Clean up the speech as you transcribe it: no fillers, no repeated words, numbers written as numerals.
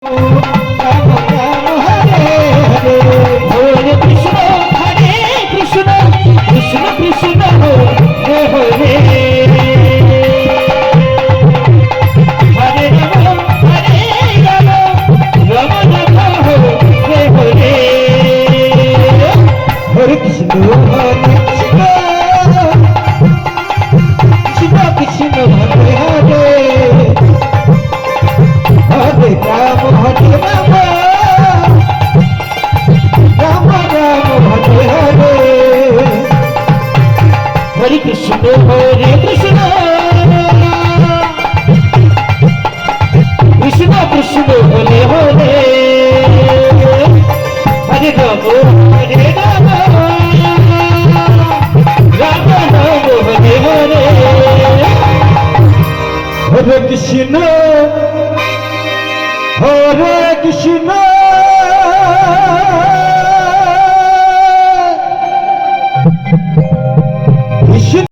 Hare Krishna, Hare Krishna, Krishna Krishna, Hare Hare, Hare Rama, Hare Rama, Rama Rama, Hare Hare, Hare Krishna, Hare Krishna.